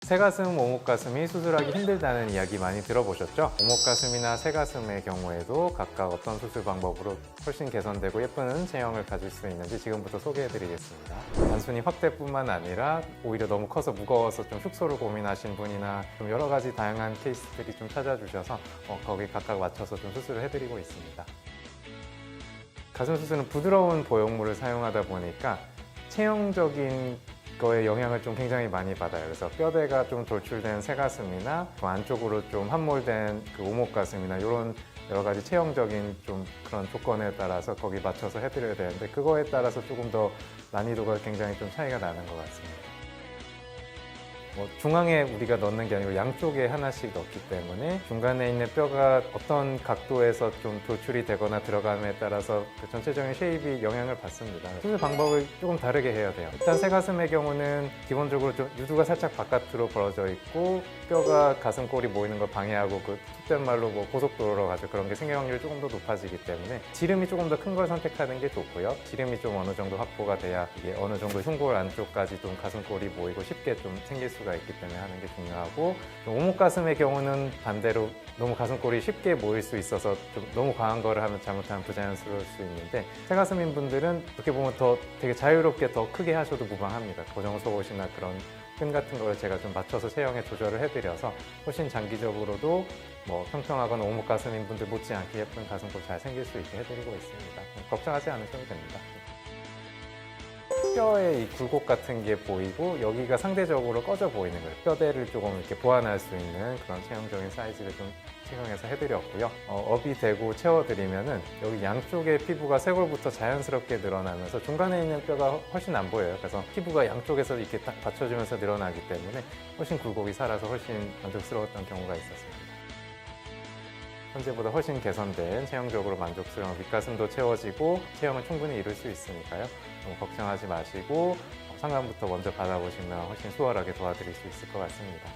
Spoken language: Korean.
새가슴, 오목가슴이 수술하기 힘들다는 이야기 많이 들어보셨죠? 오목가슴이나 새가슴의 경우에도 각각 어떤 수술 방법으로 훨씬 개선되고 예쁜 체형을 가질 수 있는지 지금부터 소개해드리겠습니다. 단순히 확대뿐만 아니라 오히려 너무 커서 무거워서 좀 축소를 고민하신 분이나 좀 여러 가지 다양한 케이스들이 좀 찾아주셔서 거기 각각 맞춰서 좀 수술을 해드리고 있습니다. 가슴 수술은 부드러운 보형물을 사용하다 보니까 체형적인 거에 영향을 좀 굉장히 많이 받아요. 그래서 뼈대가 좀 돌출된 새가슴이나 그 안쪽으로 좀 함몰된 그 오목가슴이나 이런 여러 가지 체형적인 좀 그런 조건에 따라서 거기 맞춰서 해드려야 되는데 그거에 따라서 조금 더 난이도가 굉장히 좀 차이가 나는 것 같습니다. 중앙에 우리가 넣는 게 아니고 양쪽에 하나씩 넣기 때문에 중간에 있는 뼈가 어떤 각도에서 좀 돌출이 되거나 들어감에 따라서 그 전체적인 쉐입이 영향을 받습니다. 수술 방법을 조금 다르게 해야 돼요. 일단 새가슴의 경우는 기본적으로 좀 유두가 살짝 바깥으로 벌어져 있고 뼈가 가슴골이 모이는 걸 방해하고 그 속된 말로 고속도로로 가지고 그런 게 생길 확률이 조금 더 높아지기 때문에 지름이 조금 더 큰 걸 선택하는 게 좋고요. 지름이 좀 어느 정도 확보가 돼야 이게 어느 정도 흉골 안쪽까지 좀 가슴골이 모이고 쉽게 좀 생길 수가 있기 때문에 하는 게 중요하고, 오목가슴의 경우는 반대로 너무 가슴골이 쉽게 모일 수 있어서 좀 너무 과한 거를 하면 잘못하면 부자연스러울 수 있는데, 새가슴인 분들은 어떻게 보면 더 되게 자유롭게 더 크게 하셔도 무방합니다. 고정 속옷이나 그런 끈 같은 거를 제가 좀 맞춰서 체형에 조절을 해드려서 훨씬 장기적으로도 평평하거나 오목가슴인 분들 못지않게 예쁜 가슴골 잘 생길 수 있게 해드리고 있습니다. 걱정하지 않으셔도 됩니다. 뼈에 이 굴곡 같은 게 보이고 여기가 상대적으로 꺼져 보이는 거예요. 뼈대를 조금 이렇게 보완할 수 있는 그런 체형적인 사이즈를 좀 체형해서 해드렸고요. 업이 되고 채워드리면은 여기 양쪽의 피부가 쇄골부터 자연스럽게 늘어나면서 중간에 있는 뼈가 훨씬 안 보여요. 그래서 피부가 양쪽에서 이렇게 딱 받쳐주면서 늘어나기 때문에 훨씬 굴곡이 살아서 훨씬 만족스러웠던 경우가 있었습니다. 현재보다 훨씬 개선된 체형적으로 만족스러운 윗가슴도 채워지고 체형을 충분히 이룰 수 있으니까요. 너무 걱정하지 마시고 상담부터 먼저 받아보시면 훨씬 수월하게 도와드릴 수 있을 것 같습니다.